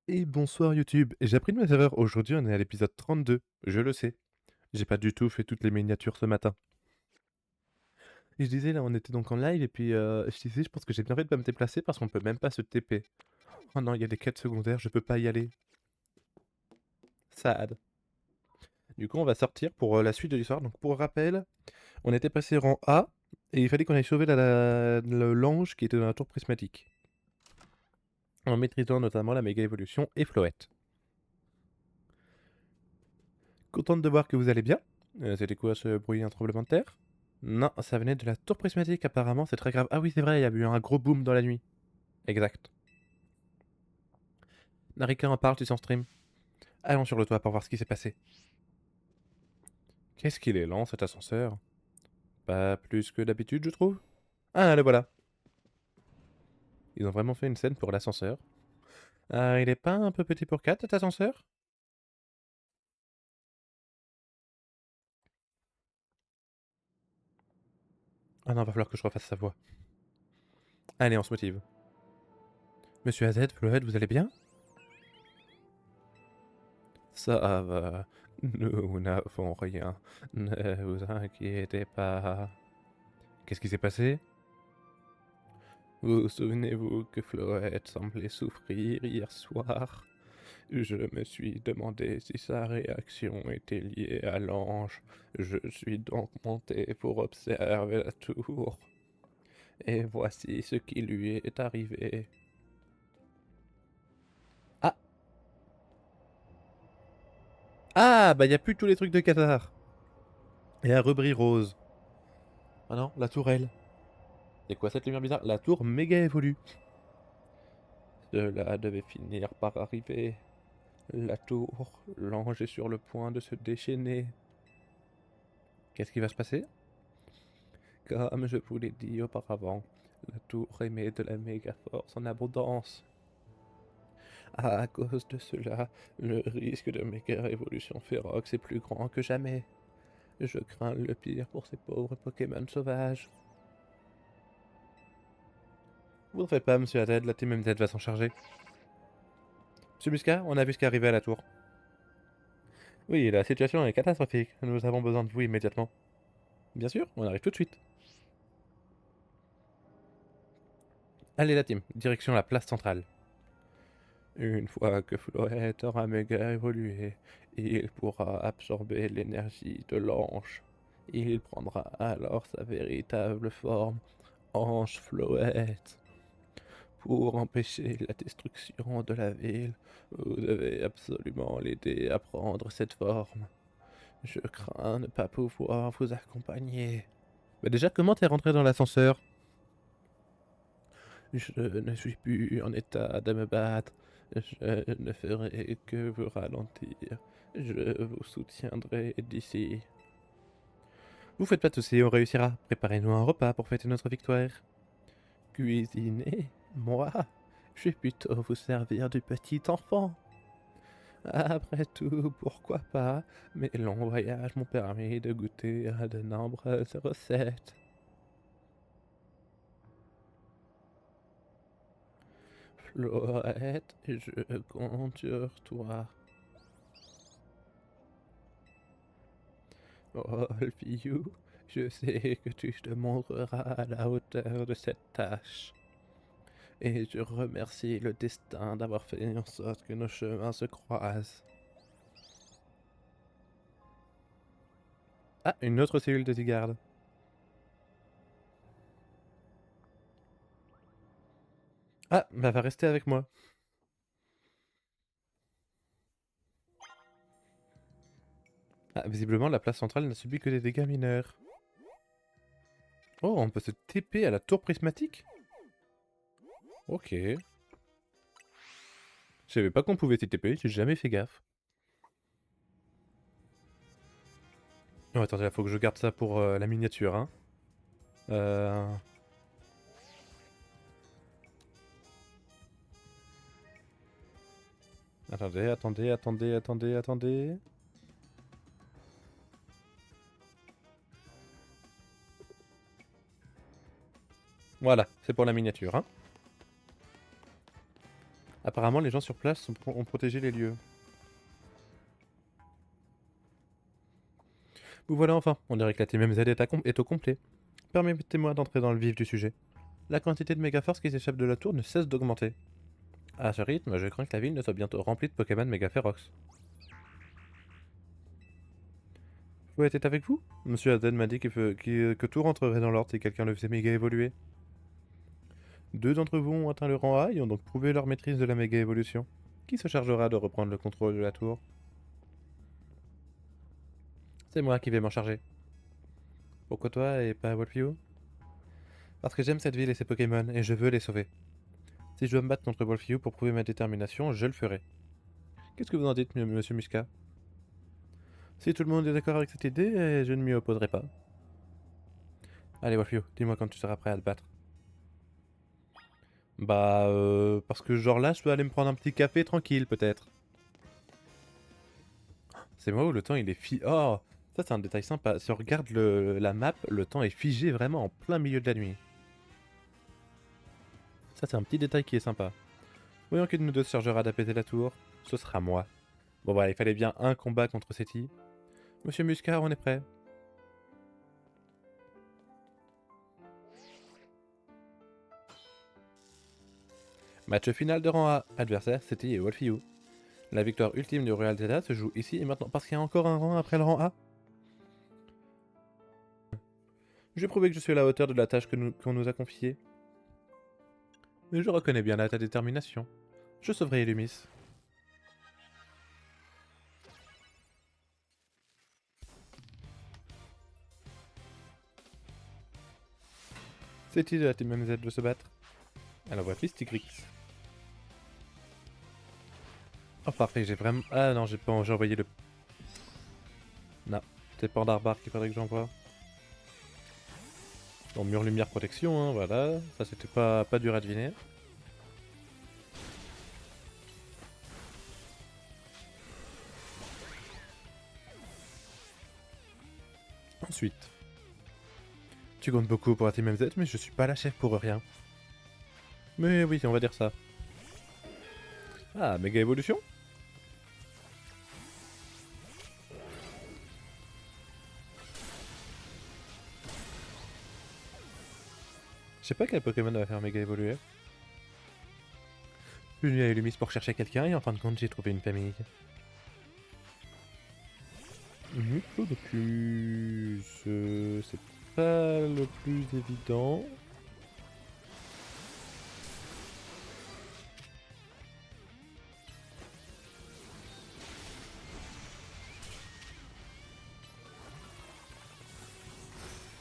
Et bonsoir YouTube. J'ai appris de mes erreurs. Aujourd'hui, on est à l'épisode 32. Je le sais. J'ai pas du tout fait toutes les miniatures ce matin. Et je disais, là, on était donc en live, et puis je disais, je pense que j'ai bien fait de pas me déplacer parce qu'on peut même pas se TP. Oh non, il y a des quêtes secondaires, je peux pas y aller. Sad. Du coup, on va sortir pour la suite de l'histoire. Donc, pour rappel, on était passé rang A, et il fallait qu'on aille sauver l'ange qui était dans la tour prismatique. En maîtrisant notamment la méga évolution et Floette. Contente de voir que vous allez bien. C'était quoi ce bruit, un tremblement de terre? Non, ça venait de la tour prismatique apparemment, c'est très grave. Ah oui, c'est vrai, il y a eu un gros boom dans la nuit. Exact. Narika en parle, tu en stream. Allons sur le toit pour voir ce qui s'est passé. Qu'est-ce qu'il est lent cet ascenseur. Pas plus que d'habitude, je trouve. Ah, le voilà. Ils ont vraiment fait une scène pour l'ascenseur. Ah, il est pas un peu petit pour 4 cet ascenseur? Ah non, va falloir que je refasse sa voix. Allez, on se motive. Monsieur AZ, Flohed, vous allez bien? Ça va. Nous n'avons rien. Ne vous inquiétez pas. Qu'est-ce qui s'est passé? Vous souvenez-vous que Floette semblait souffrir hier soir? Je me suis demandé si sa réaction était liée à l'ange. Je suis donc monté pour observer la tour. Et voici ce qui lui est arrivé. Ah! Ah! Bah y a plus tous les trucs de Qatar. Et un rebris rose. Ah non, la tourelle. C'est quoi cette lumière bizarre? La tour méga évolue. Cela devait finir par arriver. La tour, l'ange est sur le point de se déchaîner. Qu'est-ce qui va se passer? Comme je vous l'ai dit auparavant, la tour émet de la méga force en abondance. À cause de cela, le risque de méga révolution féroce est plus grand que jamais. Je crains le pire pour ces pauvres Pokémon sauvages. Vous ne faites pas, monsieur Haddad, la team MZ va s'en charger. Monsieur Muscat, on a vu ce qui est arrivé à la tour. Oui, la situation est catastrophique. Nous avons besoin de vous immédiatement. Bien sûr, on arrive tout de suite. Allez la team, direction la place centrale. Une fois que Floette aura méga évolué, il pourra absorber l'énergie de l'ange. Il prendra alors sa véritable forme, Ange Floette. Pour empêcher la destruction de la ville, vous devez absolument l'aider à prendre cette forme. Je crains ne pas pouvoir vous accompagner. Mais déjà, comment t'es rentré dans l'ascenseur? Je ne suis plus en état de me battre. Je ne ferai que vous ralentir. Je vous soutiendrai d'ici. Vous faites pas de soucis, on réussira. Préparez-nous un repas pour fêter notre victoire. Cuisiner? Moi? Je vais plutôt vous servir du petit enfant. Après tout, pourquoi pas? Mes longs voyages m'ont permis de goûter à de nombreuses recettes. Florette, je compte sur toi. Wolfiou, je sais que tu te montreras à la hauteur de cette tâche. Et je remercie le destin d'avoir fait en sorte que nos chemins se croisent. Ah, une autre cellule de garde. Ah, bah va rester avec moi. Ah, visiblement, la place centrale n'a subi que des dégâts mineurs. Oh, on peut se TP à la tour prismatique? Ok. Je savais pas qu'on pouvait TP, j'ai jamais fait gaffe. Oh, attendez, il faut que je garde ça pour la miniature, hein. Euh... Attendez, attendez, attendez, attendez, attendez. Voilà, c'est pour la miniature, hein. Apparemment, les gens sur place ont protégé les lieux. Vous voilà enfin, on dirait que la Team MZ est au complet. Permettez-moi d'entrer dans le vif du sujet. La quantité de mégaforce qui s'échappe de la tour ne cesse d'augmenter. À ce rythme, je crains que la ville ne soit bientôt remplie de Pokémon méga féroces. Fouet est avec vous? Monsieur Aden m'a dit que tout rentrerait dans l'ordre si quelqu'un le faisait méga évoluer. Deux d'entre vous ont atteint le rang A et ont donc prouvé leur maîtrise de la méga évolution. Qui se chargera de reprendre le contrôle de la tour? C'est moi qui vais m'en charger. Pourquoi toi et pas Wolfio? Parce que j'aime cette ville et ses Pokémon et je veux les sauver. Si je dois me battre contre Wolfio pour prouver ma détermination, je le ferai. Qu'est-ce que vous en dites, monsieur Muscat? Si tout le monde est d'accord avec cette idée, je ne m'y opposerai pas. Allez Wolfio, dis-moi quand tu seras prêt à te battre. Bah, parce que genre là, je peux aller me prendre un petit café tranquille, peut-être. C'est moi où le temps il est Oh, ça c'est un détail sympa. Si on regarde la map, le temps est figé vraiment en plein milieu de la nuit. Ça c'est un petit détail qui est sympa. Voyons qui de nous deux se chargera d'apaiser la tour. Ce sera moi. Bon bah, il fallait bien un combat contre Seti. Monsieur Muscat, on est prêt. Match final de rang A. Adversaire, Seti et Wolfio. La victoire ultime du Royal Zelda se joue ici et maintenant parce qu'il y a encore un rang après le rang A. Je vais prouver que je suis à la hauteur de la tâche qu'on nous a confiée. Mais je reconnais bien là ta détermination. Je sauverai Illumis. C'est-il de la Team MZ de se battre? Elle envoie Tigrix. Oh parfait, j'ai vraiment... Ah non, j'ai envoyé le... Non, c'est Pandarbar qu'il faudrait que j'envoie. Bon, mur lumière protection, hein, voilà. Ça c'était pas dur à deviner. Ensuite. Tu comptes beaucoup pour la Team MZ, mais je suis pas la chef pour rien. Mais oui, on va dire ça. Ah, méga évolution? Je sais pas quel Pokémon va faire méga évoluer. Je suis venu à Illumis pour chercher quelqu'un et en fin de compte j'ai trouvé une famille. Diplodocus... c'est pas le plus évident.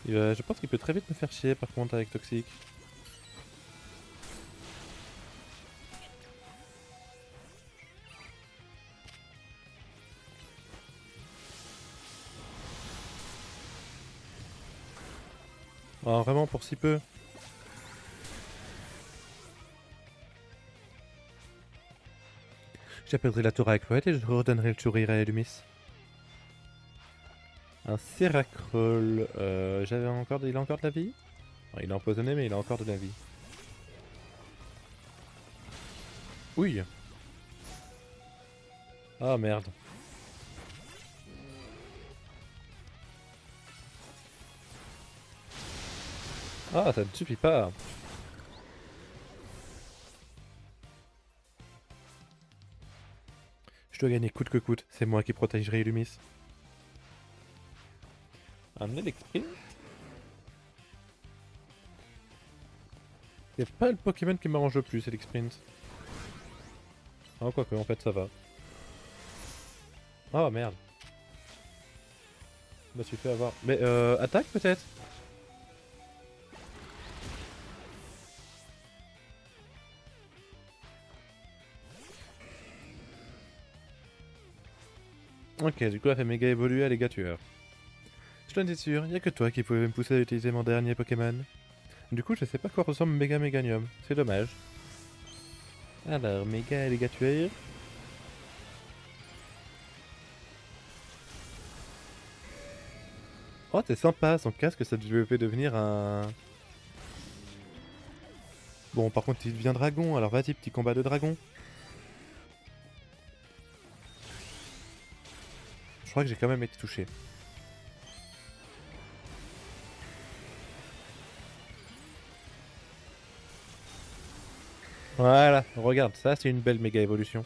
Je pense qu'il peut très vite me faire chier par contre avec Toxic. Oh, vraiment pour si peu. J'appellerai la tour avec Poète et je redonnerai le sourire à Illumis. Un Seracrol. Il a encore de la vie? Non, il est empoisonné mais il a encore de la vie. Oui. Ah merde. Ah, ça ne suffit pas. Je dois gagner coûte que coûte. C'est moi qui protégerai Illumis. Un Electrine? C'est pas le Pokémon qui m'arrange le plus, Elixprint. Ah, quoique, en fait, ça va. Oh merde. Je me suis fait avoir. Mais attaque peut-être? Ok, du coup, elle fait méga évoluer à Légature. Je t'en étais sûr, y a que toi qui pouvais me pousser à utiliser mon dernier Pokémon. Du coup, je sais pas quoi ressemble Méga Méganium. C'est dommage. Alors, Méga Alligator. Oh, c'est sympa, son casque, ça devait devenir un... Bon, par contre, il devient dragon, alors vas-y, petit combat de dragon. crois que j'ai quand même été touché. Voilà, regarde, ça c'est une belle méga évolution.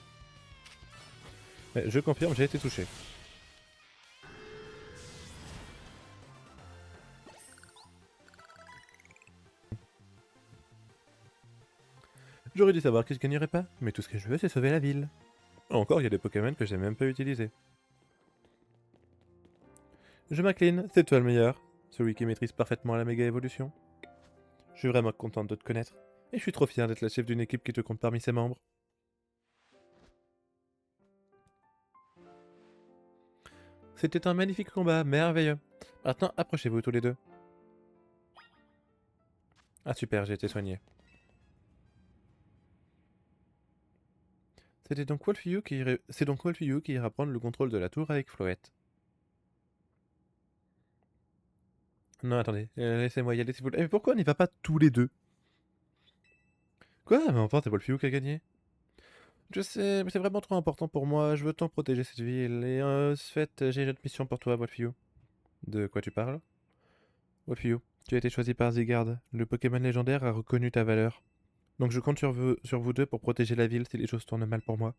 Mais je confirme, j'ai été touché. J'aurais dû savoir que je gagnerais pas, mais tout ce que je veux c'est sauver la ville. Encore, il y a des Pokémon que j'ai même pas utilisés. Je m'incline, c'est toi le meilleur. Celui qui maîtrise parfaitement la méga évolution. Je suis vraiment contente de te connaître. Et je suis trop fier d'être la chef d'une équipe qui te compte parmi ses membres. C'était un magnifique combat, merveilleux. Maintenant, approchez-vous tous les deux. Ah super, j'ai été soigné. C'est donc Wolfyu qui ira prendre le contrôle de la tour avec Floette. Non, attendez, laissez-moi y aller s'il vous plaît. Mais pourquoi on n'y va pas tous les deux? Quoi? Mais enfin, c'est Wolfyu qui a gagné. Je sais, mais c'est vraiment trop important pour moi. Je veux tant protéger cette ville. Et ce fait, j'ai une autre mission pour toi, Wolfyu. De quoi tu parles? Wolfyu, tu as été choisi par Zygarde. Le Pokémon légendaire a reconnu ta valeur. Donc je compte sur vous deux pour protéger la ville si les choses tournent mal pour moi.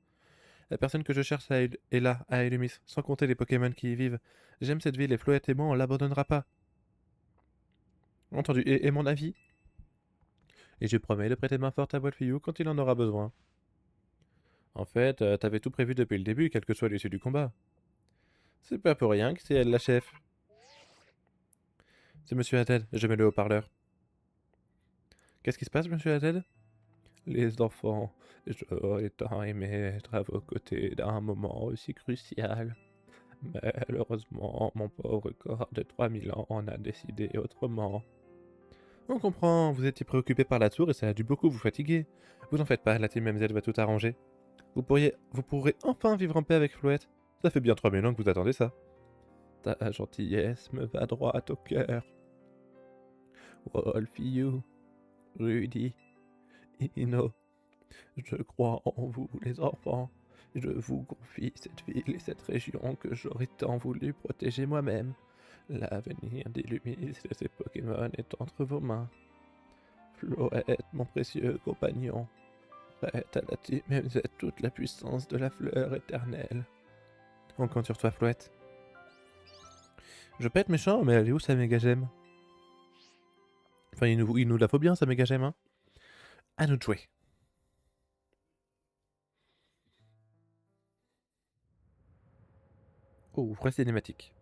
La personne que je cherche est là, à Elumis, sans compter les Pokémon qui y vivent. J'aime cette ville et Floette et moi, on l'abandonnera pas. Entendu, et mon avis? Et je promets de prêter main forte à Wolfyu quand il en aura besoin. En fait, t'avais tout prévu depuis le début, quelle que soit l'issue du combat. C'est pas pour rien que c'est elle la chef. C'est Monsieur Haddad, je mets le haut-parleur. Qu'est-ce qui se passe, Monsieur Haddad? Les enfants, j'aurais tant aimé être à vos côtés d'un moment aussi crucial. Malheureusement, mon pauvre corps de 3000 ans en a décidé autrement. On comprend, vous étiez préoccupé par la tour et ça a dû beaucoup vous fatiguer. Vous en faites pas, la team MZ va tout arranger. Vous pourrez enfin vivre en paix avec Flouette. Ça fait bien 3000 ans que vous attendez ça. Ta gentillesse me va droit au cœur. Wolfyu, Rudy, Ino, je crois en vous les enfants. Je vous confie cette ville et cette région que j'aurais tant voulu protéger moi-même. L'avenir d'Illumis et ses Pokémon est entre vos mains. Floette, mon précieux compagnon, prête à la team MZ toute la puissance de la fleur éternelle. On compte sur toi, Floette. Je veux pas être méchant, mais elle est où sa méga gemme? Enfin, il nous la faut bien, sa méga gemme, hein. À nous de jouer. Oh, vraie cinématique.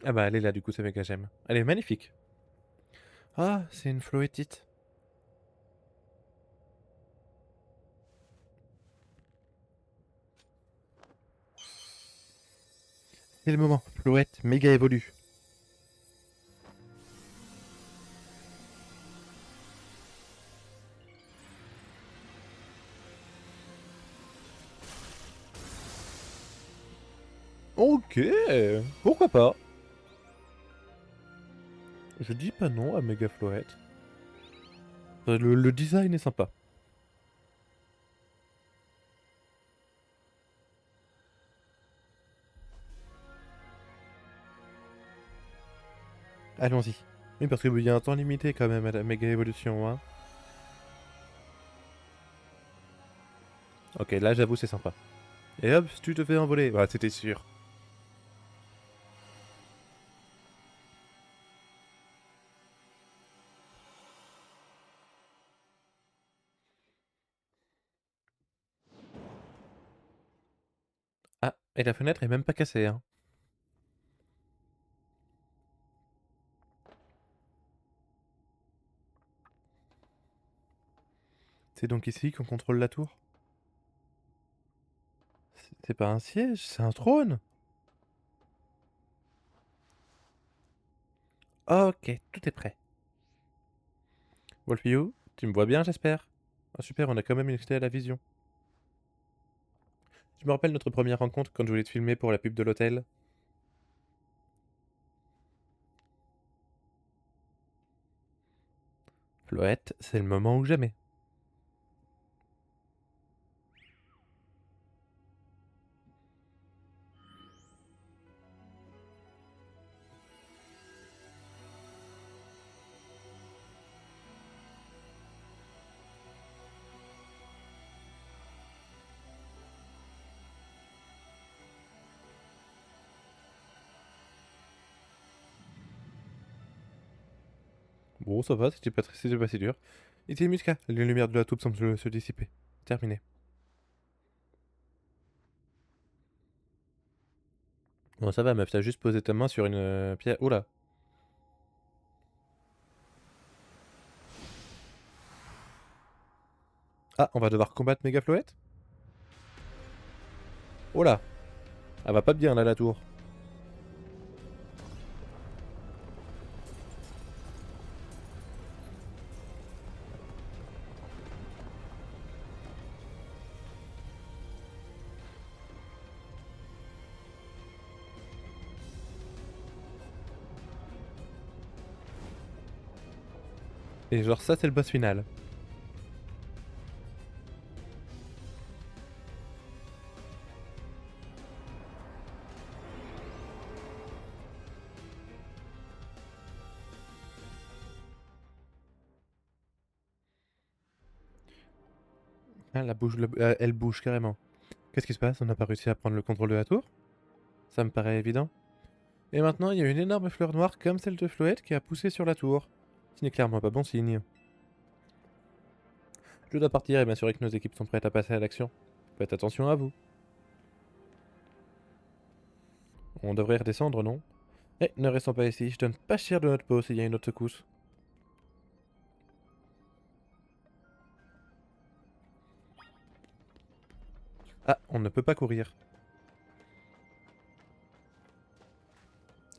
Ah bah, elle est là, du coup, sa méga gemme. Elle est magnifique. Ah, c'est une floétite. C'est le moment. Floette, méga évolue. Ok, pourquoi pas. Je dis pas non à méga floette. Le design est sympa. Allons-y. Oui, parce qu'il y a un temps limité quand même à la méga évolution, hein. Ok, là j'avoue c'est sympa. Et hop, tu te fais envoler. Bah, c'était sûr. Ah, et la fenêtre est même pas cassée, hein. C'est donc ici qu'on contrôle la tour? C'est pas un siège, c'est un trône. Ok, tout est prêt. Wolfio, tu me vois bien, j'espère? Ah super, on a quand même une accès à la vision. Je me rappelle notre première rencontre quand je voulais te filmer pour la pub de l'hôtel. Floette, c'est le moment ou jamais. Bon, ça va, c'était pas si dur. Ici Musca, les lumières de la taupe semblent se dissiper. Terminé. Bon, ça va, meuf, t'as juste posé ta main sur une pierre. Oula. Ah, on va devoir combattre Mégafloette. Oh là. Elle va pas bien là, la tour. Et genre ça, c'est le boss final. Ah, elle bouge carrément. Qu'est-ce qui se passe? On n'a pas réussi à prendre le contrôle de la tour? Ça me paraît évident. Et maintenant, il y a une énorme fleur noire comme celle de Floette qui a poussé sur la tour. Ce n'est clairement pas bon signe. Je dois partir et m'assurer que nos équipes sont prêtes à passer à l'action. Faites attention à vous. On devrait redescendre, non? Eh, ne restons pas ici, je donne pas cher de notre peau s'il y a une autre secousse. Ah, on ne peut pas courir.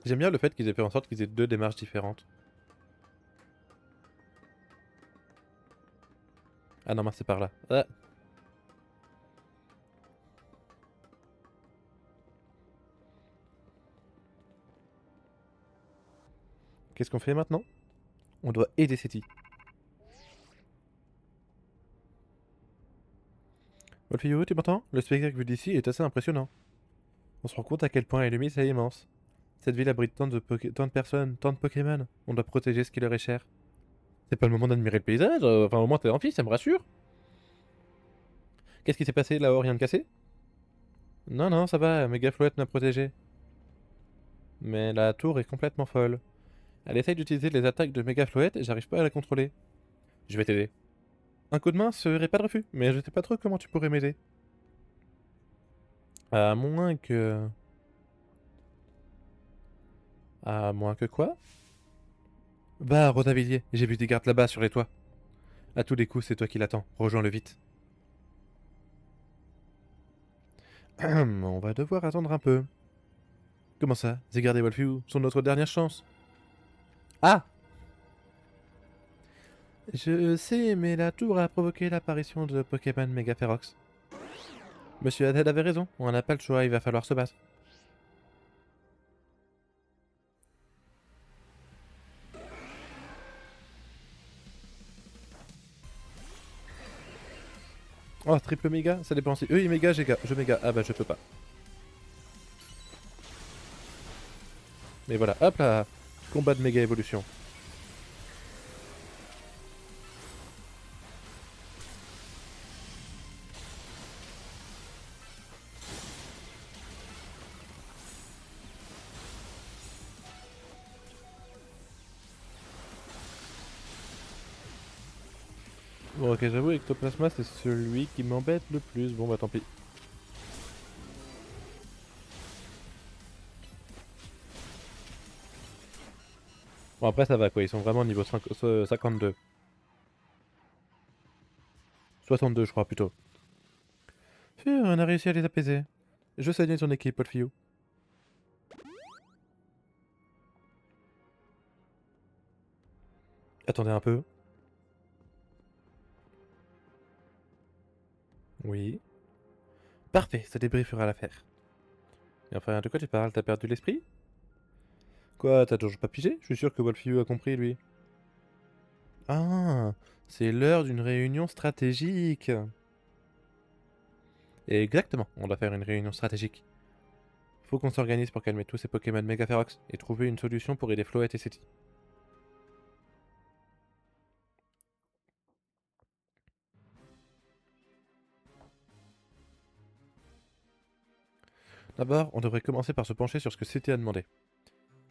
J'aime bien le fait qu'ils aient fait en sorte qu'ils aient deux démarches différentes. Ah non, mince, c'est par là. Ah. Qu'est-ce qu'on fait maintenant? On doit aider Seti. Wolfio, tu m'entends? Le spectacle vu d'ici est assez impressionnant. On se rend compte à quel point Illumis est immense. Cette ville abrite tant de personnes, tant de Pokémon. On doit protéger ce qui leur est cher. C'est pas le moment d'admirer le paysage, enfin au moins t'es en fille, ça me rassure. Qu'est-ce qui s'est passé là-haut, rien de cassé? Non, non, ça va, Mégaflouette m'a protégé. Mais la tour est complètement folle. Elle essaye d'utiliser les attaques de Mégaflouette et j'arrive pas à la contrôler. Je vais t'aider. Un coup de main serait pas de refus, mais je sais pas trop comment tu pourrais m'aider. À moins que... À moins que quoi? Bah, Rodavilliers, j'ai vu des gardes là-bas sur les toits. À tous les coups, c'est toi qui l'attends. Rejoins-le vite. On va devoir attendre un peu. Comment ça? Zygarde et Wolfew sont notre dernière chance. Ah! Je sais, mais la tour a provoqué l'apparition de Pokémon Megaferox. Monsieur Haddad avait raison, on n'a pas le choix, il va falloir se battre. Oh, triple méga, ça dépend si... Eux, ils méga, je méga. Ah bah, je peux pas. Mais voilà, hop là! Combat de méga évolution. Bon, ok, j'avoue, Ectoplasma, c'est celui qui m'embête le plus. Bon, bah tant pis. Bon, après, ça va quoi, ils sont vraiment niveau 52. 62, je crois, plutôt. On a réussi à les apaiser. Je salue ton équipe, Wolfio. Attendez un peu. Oui. Parfait, ce débrief fera l'affaire. Et enfin, de quoi tu parles? T'as perdu l'esprit? Quoi, t'as toujours pas pigé? Je suis sûr que Wolfio a compris, lui. Ah, c'est l'heure d'une réunion stratégique. Exactement, on doit faire une réunion stratégique. Faut qu'on s'organise pour calmer tous ces Pokémon méga férox et trouver une solution pour aider Floette et Seti. D'abord, on devrait commencer par se pencher sur ce que Seti a demandé.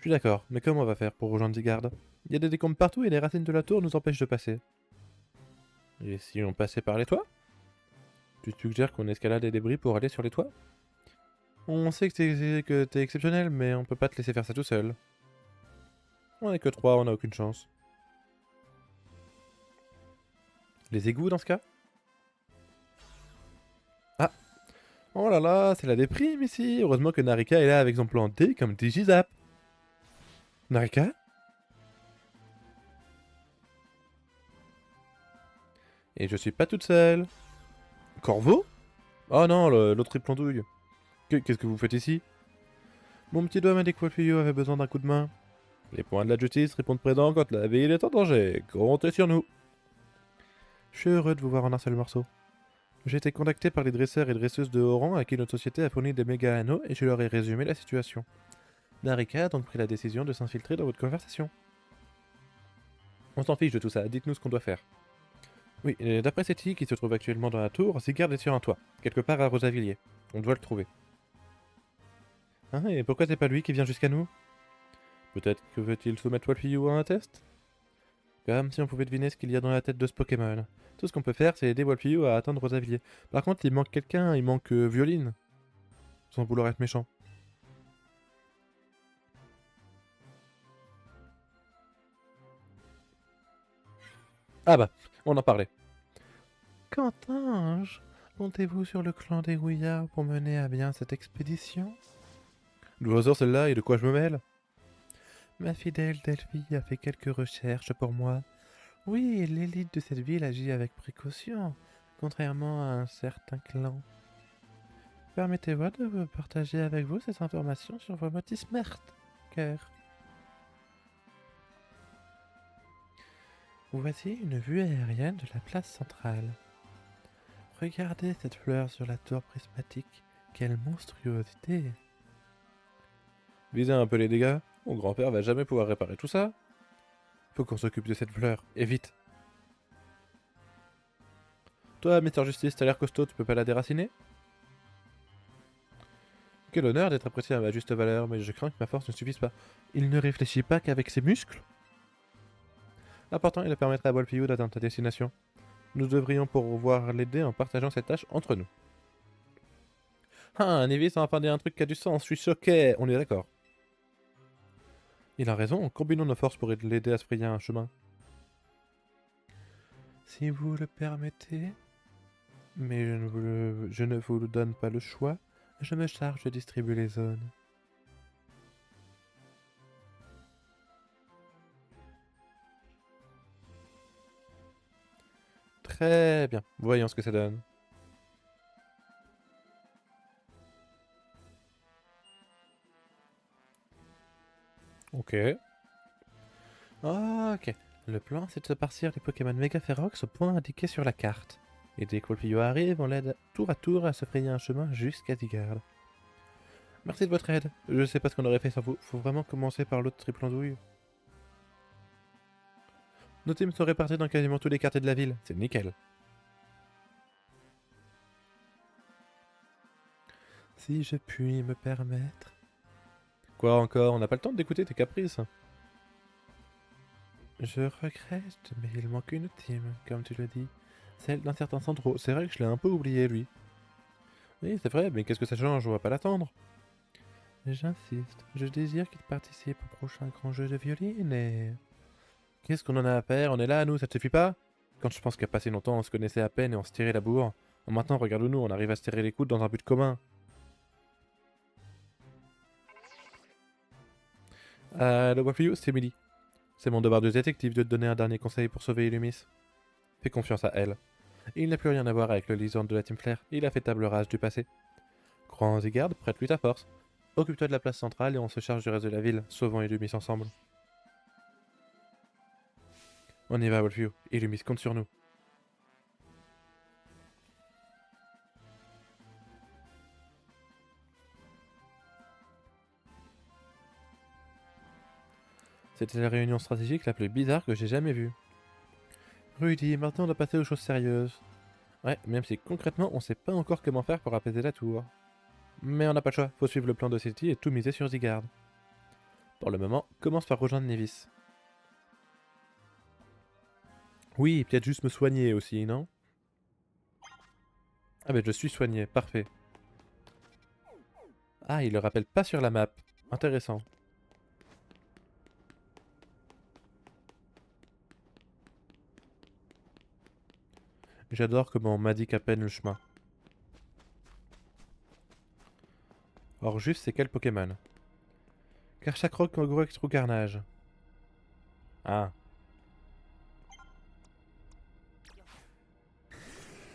suis d'accord, mais comment on va faire pour rejoindre Zygarde? Il y a des décombres partout et les racines de la tour nous empêchent de passer. Et si on passait par les toits? Tu suggères qu'on escalade les débris pour aller sur les toits? On sait que t'es exceptionnel, mais on peut pas te laisser faire ça tout seul. On est que trois, on a aucune chance. Les égouts dans ce cas? Ah! Oh là là, c'est la déprime ici! Heureusement que Narika est là avec son plan D comme Digizap! Narika? Et je suis pas toute seule! Corvo? Oh non, l'autre triplandouille! Qu'est-ce que vous faites ici? Mon petit doigt m'a dit que Wolfio avait besoin d'un coup de main. Les points de la justice répondent présents quand la ville est en danger. Comptez sur nous! Je suis heureux de vous voir en un seul morceau. J'ai été contacté par les dresseurs et dresseuses de haut rang à qui notre société a fourni des méga anneaux et je leur ai résumé la situation. Narika a donc pris la décision de s'infiltrer dans votre conversation. On s'en fiche de tout ça, dites-nous ce qu'on doit faire. Oui, d'après Seti, qui se trouve actuellement dans la tour, Zygarde est sur un toit, quelque part à Rosavilliers. On doit le trouver. Hein, et pourquoi c'est pas lui qui vient jusqu'à nous? Peut-être que veut-il soumettre Wolfiyou à un test? Comme si on pouvait deviner ce qu'il y a dans la tête de ce Pokémon. Tout ce qu'on peut faire, c'est aider Wolfiyou à atteindre Rosavilliers. Par contre, il manque quelqu'un, il manque Violine. Sans vouloir être méchant. Ah bah, on en parlait. Qu'entends-je? Comptez-vous sur le clan des Rouillards pour mener à bien cette expédition? D'où sort celle-là et de quoi je me mêle? Ma fidèle Delphi a fait quelques recherches pour moi. Oui, l'élite de cette ville agit avec précaution, contrairement à un certain clan. Permettez-moi de partager avec vous cette information sur vos motifs meurtres, cœur. Voici une vue aérienne de la place centrale. Regardez cette fleur sur la tour prismatique. Quelle monstruosité! Visez un peu les dégâts. Mon grand-père va jamais pouvoir réparer tout ça. Faut qu'on s'occupe de cette fleur, et vite. Toi, Mister Justice, t'as l'air costaud, tu peux pas la déraciner? Quel honneur d'être apprécié à ma juste valeur, mais je crains que ma force ne suffise pas. Il ne réfléchit pas qu'avec ses muscles? L'important est de permettre à Wolfiyou d'atteindre sa destination. Nous devrions pouvoir l'aider en partageant cette tâche entre nous. Ah, Nevis a enfin dit un truc qui a du sens, je suis choqué, on est d'accord. Il a raison, combinons nos forces pour l'aider à se frayer un chemin. Si vous le permettez, mais je ne vous donne pas le choix, je me charge de distribuer les zones. Très bien, voyons ce que ça donne. Ok. Ok. Le plan, c'est de se partir les Pokémon Mega Ferox au point indiqué sur la carte. Et dès que Wolfio arrive, on l'aide tour à tour à se frayer un chemin jusqu'à Zygarde. Merci de votre aide. Je sais pas ce qu'on aurait fait sans vous. Faut vraiment commencer par l'autre triple andouille. Nos teams sont répartis dans quasiment tous les quartiers de la ville. C'est nickel. Si je puis me permettre. Quoi encore? On n'a pas le temps d'écouter tes caprices. Je regrette, mais il manque une team, comme tu le dis. Celle d'un certain Sandro. C'est vrai que je l'ai un peu oublié, lui. Oui, c'est vrai, mais qu'est-ce que ça change? On va pas l'attendre. J'insiste. Je désire qu'il participe au prochain grand jeu de violine et... Qu'est-ce qu'on en a à faire? On est là, nous, ça te suffit pas? Quand je pense qu'à passer longtemps, on se connaissait à peine et on se tirait la bourre. Maintenant, regarde-nous, on arrive à se tirer les coudes dans un but commun. Le Wafliou, c'est Emily. C'est mon devoir de détective de te donner un dernier conseil pour sauver Illumis. Fais confiance à elle. Il n'a plus rien à voir avec le Lisandre de la Team Flare, il a fait table rase du passé. Crois en Zygarde, prête-lui ta force. Occupe-toi de la place centrale et on se charge du reste de la ville, sauvant Illumis ensemble. On y va, Wolfio. Illumis compte sur nous. C'était la réunion stratégique la plus bizarre que j'ai jamais vue. Rudy, maintenant on doit passer aux choses sérieuses. Ouais, même si concrètement on sait pas encore comment faire pour apaiser la tour. Mais on n'a pas le choix, faut suivre le plan de City et tout miser sur Zygarde. Pour le moment, commence par rejoindre Nevis. Oui, peut-être juste me soigner aussi, non? Ah ben je suis soigné, parfait. Ah, il le rappelle pas sur la map. Intéressant. J'adore comment on m'indique à peine le chemin. Or juste c'est quel Pokémon? Car chaque roc en gros trou carnage. Ah,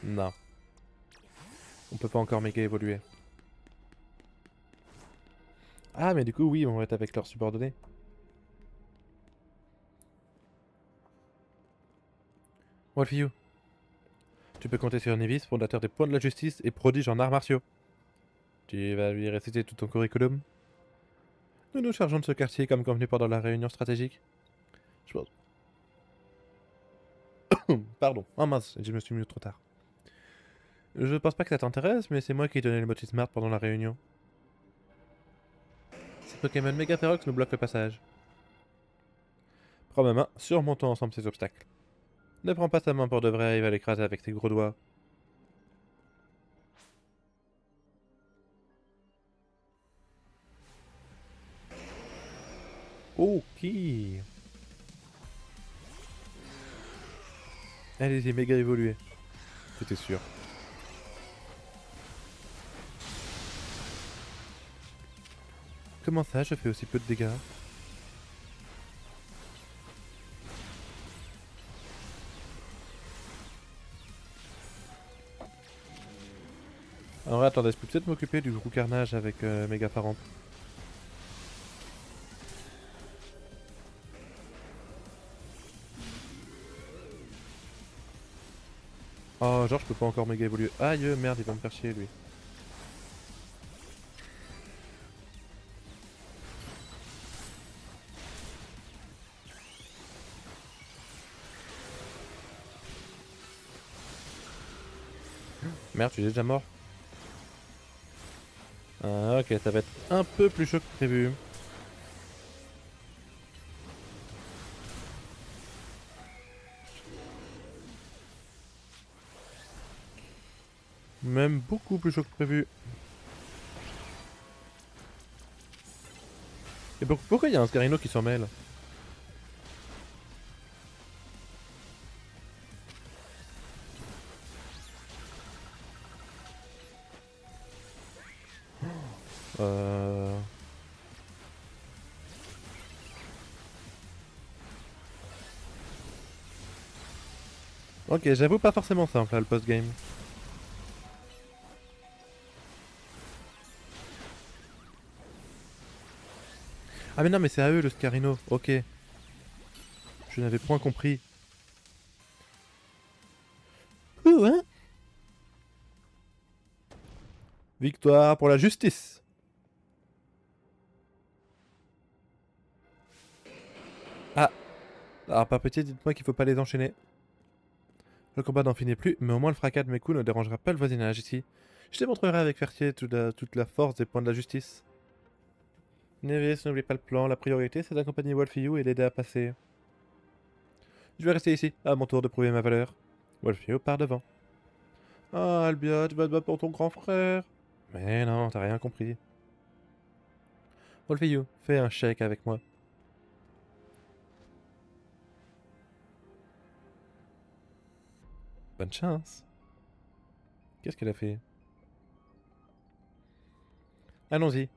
non. On peut pas encore méga évoluer. Ah mais du coup oui, on va être avec leurs subordonnés. Wolfie, tu peux compter sur Nevis, fondateur des points de la justice et prodige en arts martiaux. Tu vas lui réciter tout ton curriculum? Nous nous chargeons de ce quartier comme convenu pendant la réunion stratégique. Je pense... Pardon, oh mince, je me suis mis trop tard. Je pense pas que ça t'intéresse, mais c'est moi qui ai donné le motif smart pendant la réunion. Ces Pokémon méga férox nous bloquent le passage. Prends ma main, surmontons ensemble ces obstacles. Ne prends pas sa main pour de vrai, il va l'écraser avec ses gros doigts. Ok. Allez-y, méga évolué. C'était sûr. Comment ça, je fais aussi peu de dégâts? Alors attendez, je peux peut-être m'occuper du gros carnage avec méga Farante. Oh, genre je peux pas encore méga évoluer. Aïe, merde, il va me faire chier lui. Merde, tu es déjà mort. Ah, ok, ça va être un peu plus chaud que prévu. Même beaucoup plus chaud que prévu. Et pourquoi il y a un Scarino qui s'en mêle? Euh... Ok, j'avoue pas forcément simple là, le post-game. Ah mais non, mais c'est à eux le Scarino, ok. Je n'avais point compris. Ouh, hein? Victoire pour la justice. Ah, alors par petit, dites-moi qu'il faut pas les enchaîner. Le combat n'en finit plus, mais au moins le fracas de mes coups ne dérangera pas le voisinage ici. Je démontrerai avec fierté toute la force des points de la justice. Nevis, n'oublie pas le plan, la priorité c'est d'accompagner Wolfie et l'aider à passer. Je vais rester ici, à mon tour de prouver ma valeur. Wolfie part devant. Ah, Albia, tu vas te battre pour ton grand frère. Mais non, t'as rien compris. Wolfie, fais un chèque avec moi. Bonne chance. Qu'est-ce qu'elle a fait? Allons-y.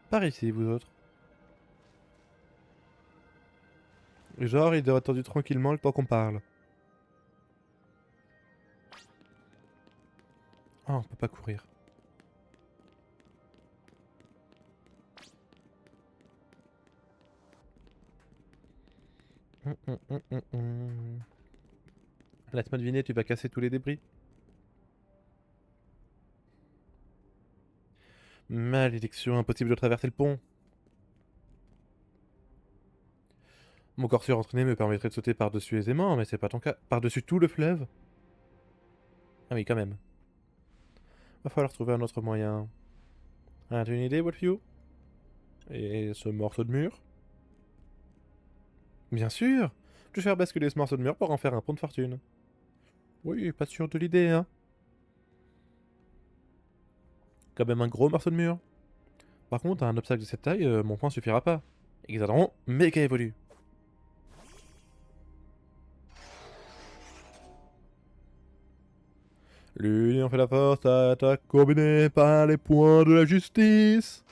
Par ici, vous autres. Genre, il doit attendu tranquillement le temps qu'on parle. Ah, on peut pas courir. Hum. Laisse-moi deviner, tu vas casser tous les débris. Malédiction, impossible de traverser le pont. Mon corps surentraîné me permettrait de sauter par-dessus aisément, mais c'est pas ton cas. Par-dessus tout le fleuve? Ah oui, quand même. Va falloir trouver un autre moyen. As-tu une idée, Wolfio? Et ce morceau de mur? Bien sûr! Je vais faire basculer ce morceau de mur pour en faire un pont de fortune. Oui, pas sûr de l'idée, hein. Quand même un gros morceau de mur. Par contre, à un obstacle de cette taille, mon point suffira pas. Exadron, méga évolue. L'union fait la force, attaque combinée par les points de la justice.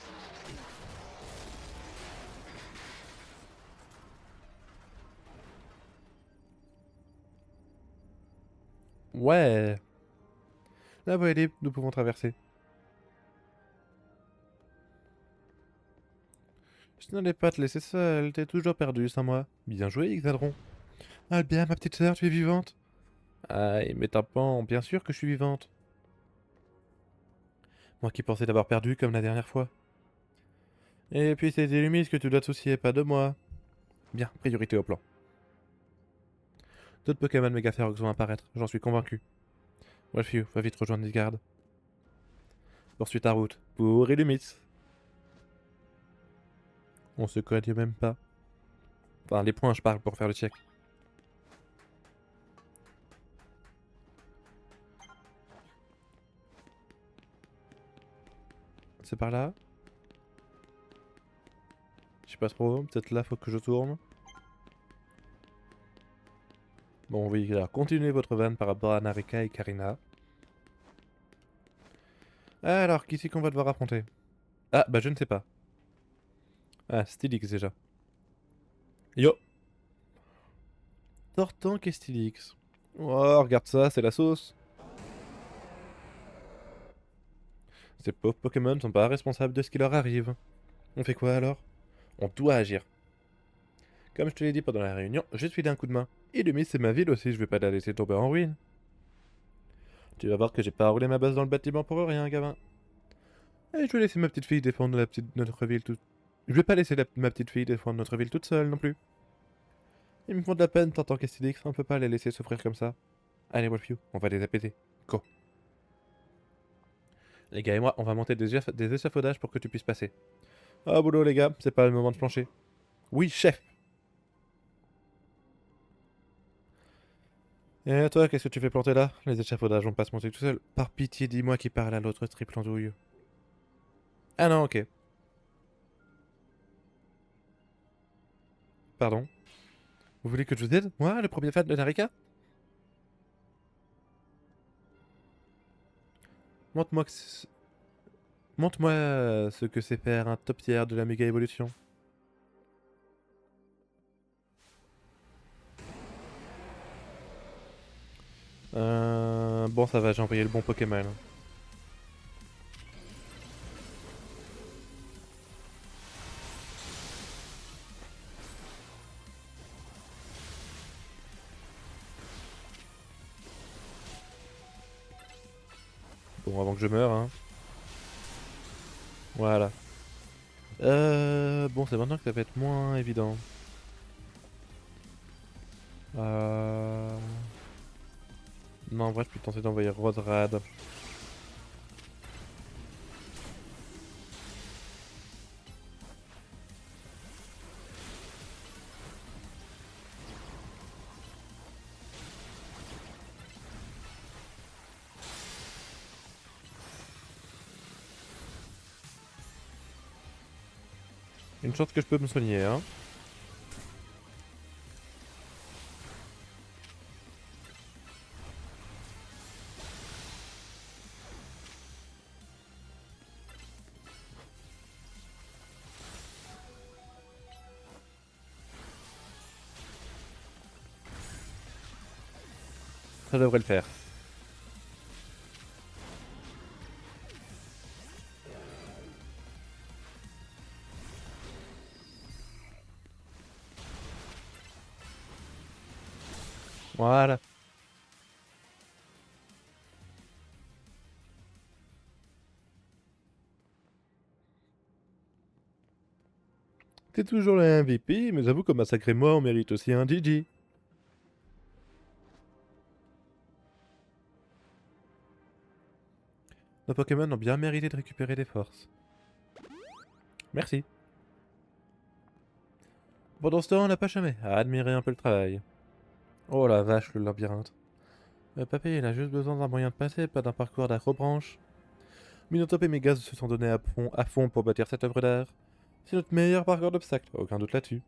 Ouais. La voie est libre, nous pouvons traverser. Je n'allais pas te laisser seul, t'es toujours perdu sans moi. Bien joué, Exadron. Ah bien, ma petite sœur, tu es vivante? Aïe, mais tapant, bien sûr que je suis vivante. Moi qui pensais l'avoir perdue comme la dernière fois. Et puis c'est Illumis que tu dois te soucier, pas de moi. Bien, priorité au plan. D'autres Pokémon méga féroces vont apparaître, j'en suis convaincu. Wolfio, va vite rejoindre Midgard. Poursuis ta route, pour Illumis. On se connaît même pas. Enfin, les points, je parle pour faire le check. C'est par là? Je sais pas trop, peut-être là faut que je tourne. Bon oui, alors continuez votre vanne par rapport à Narika et Karina. Alors, qui c'est qu'on va devoir affronter? Ah, bah je ne sais pas. Ah, Stylix déjà. Yo! Tortank et Stylix. Oh, regarde ça, c'est la sauce. Ces pauvres Pokémon sont pas responsables de ce qui leur arrive. On fait quoi alors? On doit agir. Comme je te l'ai dit pendant la réunion, je suis d'un coup de main. Et Lumis, c'est ma ville aussi, je vais pas la laisser tomber en ruine. Tu vas voir que j'ai pas roulé ma base dans le bâtiment pour rien, gamin. Et je vais laisser ma petite fille défendre notre ville toute... Je vais pas laisser ma petite fille défendre notre ville toute seule non plus. Ils me font de la peine, tant qu'Astélix, on peut pas les laisser souffrir comme ça. Allez, Wolfio, on va les apaiser. Go. Les gars et moi, on va monter des échafaudages pour que tu puisses passer. Ah, boulot, les gars, c'est pas le moment de plancher. Oui, chef. Et toi, qu'est-ce que tu fais planter là? Les échafaudages vont pas se monter tout seuls. Par pitié, dis-moi qui parle à l'autre triple andouille. Ah non, ok. Pardon. Vous voulez que je vous aide? Moi, le premier fan de Narika? Montre-moi Montre-moi ce que c'est faire un top tiers de la méga évolution. Bon, ça va, j'ai envoyé le bon Pokémon. Bon, avant que je meure, hein. Voilà. Bon, c'est maintenant que ça va être moins évident. Euh... Non, en vrai, je peux tenter d'envoyer Rodrad. Une chance que je peux me soigner, hein. Ça devrait le faire. Voilà. T'es toujours la MVP, mais j'avoue qu'au massacrer moi, on mérite aussi un GG. Nos Pokémon ont bien mérité de récupérer des forces. Merci. Pendant ce temps, on n'a pas jamais à admirer un peu le travail. Oh la vache, le labyrinthe. Papy, il a juste besoin d'un moyen de passer, pas d'un parcours d'acrobranche. Minotop et Mégaz se sont donnés à fond pour bâtir cette œuvre d'art. C'est notre meilleur parcours d'obstacles, aucun doute là-dessus.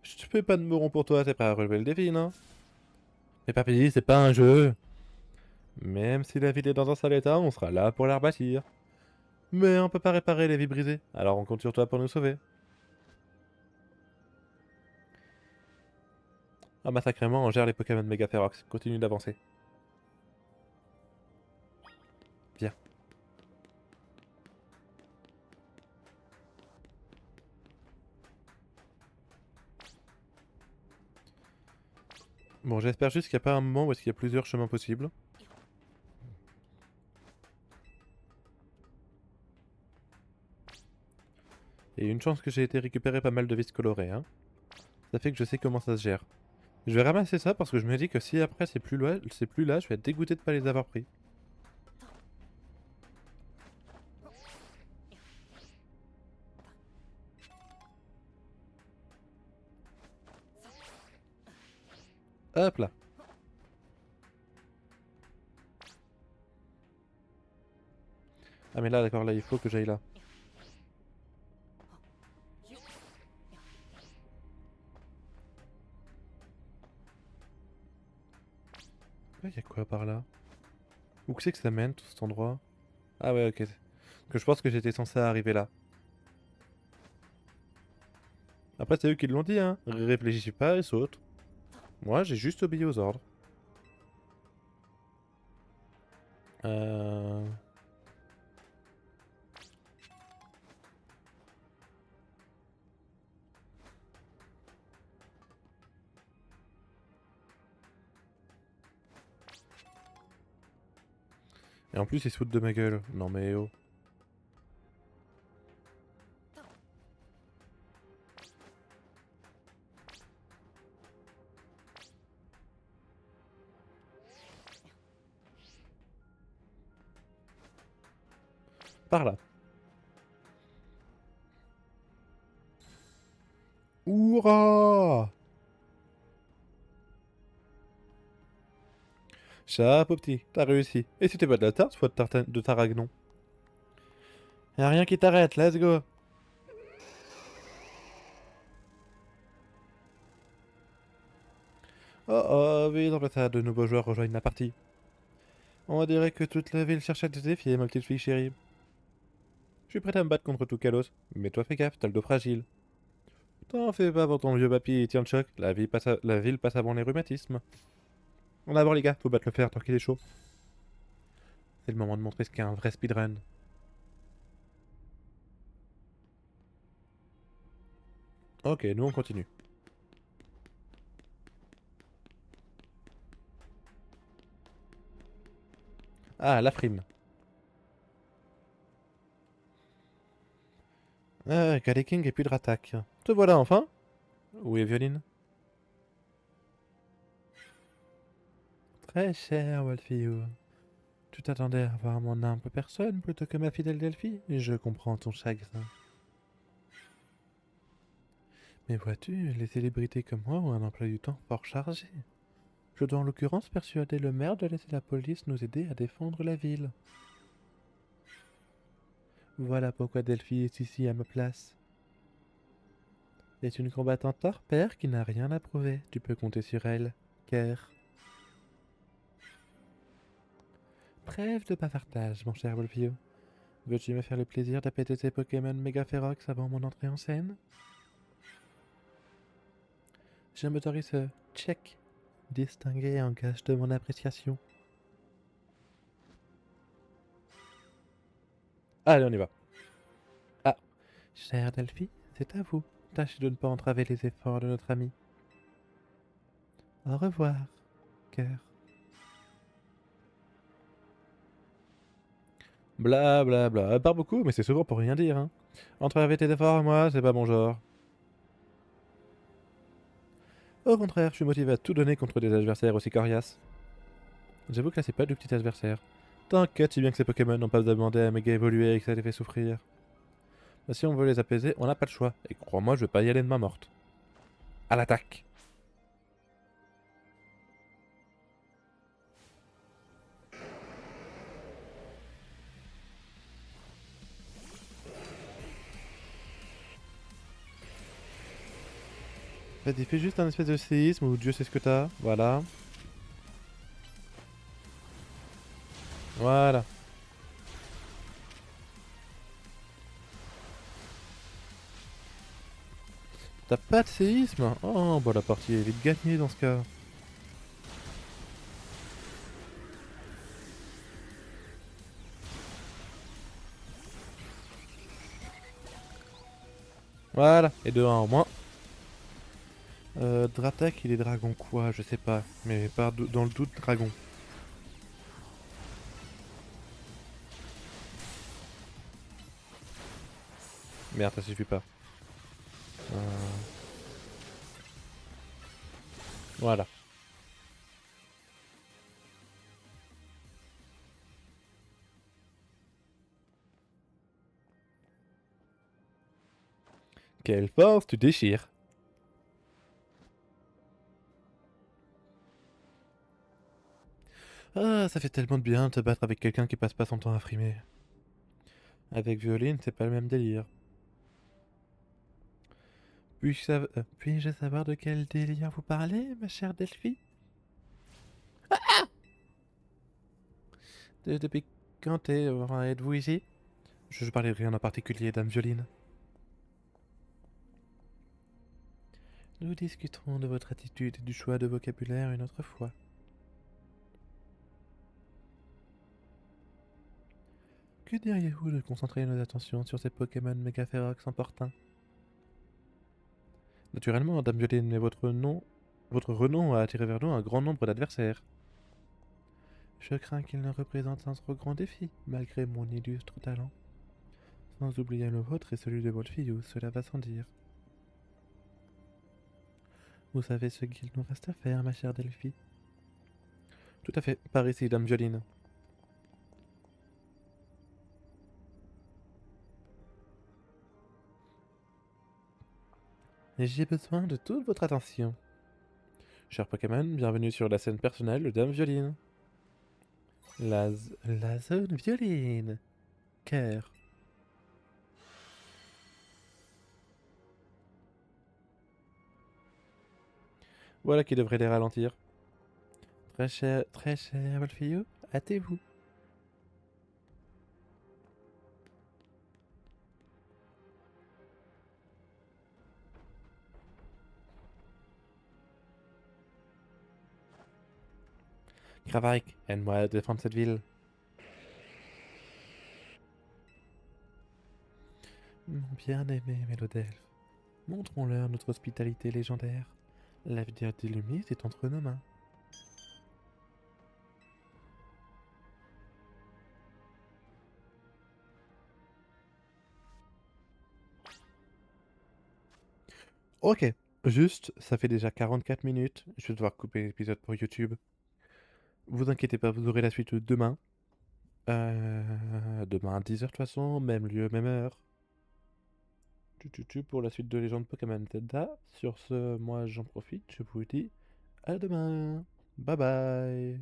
Je te fais pas de meuron pour toi, c'est pas à relever le défi, non? Mais papy, c'est pas un jeu. Même si la ville est dans un sale état, on sera là pour la rebâtir. Mais on peut pas réparer les vies brisées, alors on compte sur toi pour nous sauver. Ah bah sacrément, on gère les Pokémon Mega Ferox. Continue d'avancer. Viens. Bon, j'espère juste qu'il n'y a pas un moment où est-ce qu'il y a plusieurs chemins possibles. Et une chance que j'ai été récupérer pas mal de vis colorées, hein. Ça fait que je sais comment ça se gère. Je vais ramasser ça parce que je me dis que si après c'est plus là, je vais être dégoûté de pas les avoir pris. Hop là. Ah mais là d'accord, là il faut que j'aille là. Il y a quoi par là? Où que c'est que ça mène tout cet endroit? Ah ouais ok. Que je pense que j'étais censé arriver là. Après c'est eux qui l'ont dit hein. Réfléchis pas et saute. Moi j'ai juste obéi aux ordres. Euh... Et en plus ils se foutent de ma gueule. Non mais oh. Par là. Hurrah! Chapeau petit, t'as réussi. Et c'était pas de la tarte, soit de taragnon. Y'a rien qui t'arrête, let's go. Oh oh, vite, en ça, de nouveaux joueurs rejoignent la partie. On dirait que toute la ville cherche à te défier, ma petite fille chérie. Je suis prêt à me battre contre tout Kalos, mais toi fais gaffe, t'as le dos fragile. T'en fais pas pour ton vieux papy, tiens le choc, la ville passe avant les rhumatismes. En avant les gars, faut battre le fer tant qu'il est chaud. C'est le moment de montrer ce qu'est un vrai speedrun. Ok, nous on continue. Ah, la frime. Ah, King et puis de rattaque. Te voilà enfin? Où est Violine? Très cher, Wolfio. Tu t'attendais à voir mon humble personne plutôt que ma fidèle Delphi? Je comprends ton chagrin. Mais vois-tu, les célébrités comme moi ont un emploi du temps fort chargé. Je dois en l'occurrence persuader le maire de laisser la police nous aider à défendre la ville. Voilà pourquoi Delphi est ici à ma place. C'est une combattante hors pair qui n'a rien à prouver. Tu peux compter sur elle, Kerr. Trêve de bavardage, mon cher Wolfio. Veux-tu me faire le plaisir d'appeler tes Pokémon Mega Ferox avant mon entrée en scène? Je m'autorise ce check distingué en gage de mon appréciation. Allez, on y va. Ah, chère Delphi, c'est à vous. Tâchez de ne pas entraver les efforts de notre ami. Au revoir, cœur. Bla bla bla. Elle parle beaucoup, mais c'est souvent pour rien dire, hein. Entraver tes efforts, moi, c'est pas mon genre. Au contraire, je suis motivé à tout donner contre des adversaires aussi coriaces. J'avoue que là, c'est pas de petits adversaires. T'inquiète, si bien que ces Pokémon n'ont pas demandé à méga évoluer et que ça les fait souffrir. Mais si on veut les apaiser, on n'a pas le choix. Et crois-moi, je vais pas y aller de main morte. À l'attaque! Vas-y, fais juste un espèce de séisme ou Dieu sait ce que t'as. Voilà. Voilà. T'as pas de séisme? Oh, bah la partie est vite gagnée dans ce cas. Voilà, et de 1 en moins. Dratak, il est dragon quoi? Je sais pas. Mais dans le doute, dragon. Merde, ça suffit pas. Euh, Voilà. Quelle force, tu déchires. Ah, ça fait tellement de bien de te battre avec quelqu'un qui passe pas son temps à frimer. Avec Violine, c'est pas le même délire. Puis-je savoir de quel délire vous parlez, ma chère Delphi? Depuis quand êtes-vous ici? Je parlais de rien en particulier, dame Violine. Nous discuterons de votre attitude et du choix de vocabulaire une autre fois. Que diriez-vous de concentrer nos attentions sur ces Pokémon méga féroces sans portin? Naturellement, dame Violine, mais votre renom a attiré vers nous un grand nombre d'adversaires. Je crains qu'il ne représente un trop grand défi, malgré mon illustre talent. Sans oublier le vôtre et celui de Wolfiou, cela va sans dire. Vous savez ce qu'il nous reste à faire, ma chère Delphi? Tout à fait, par ici, dame Violine. J'ai besoin de toute votre attention. Cher Pokémon, bienvenue sur la scène personnelle de Dame Violine. La zone violine. Cœur. Voilà qui devrait les ralentir. Très cher Wolfio, hâtez-vous. Gravik, aide-moi à défendre cette ville. Mon bien-aimé Mélodelphe, montrons-leur notre hospitalité légendaire. L'avenir des Lumites est entre nos mains. Ok, juste, ça fait déjà 44 minutes. Je vais devoir couper l'épisode pour YouTube. Vous inquiétez pas, vous aurez la suite demain. Demain à 10h de toute façon, même lieu, même heure. Pour la suite de Légende Pokémon Zelda. Sur ce, moi j'en profite, je vous dis à demain. Bye bye.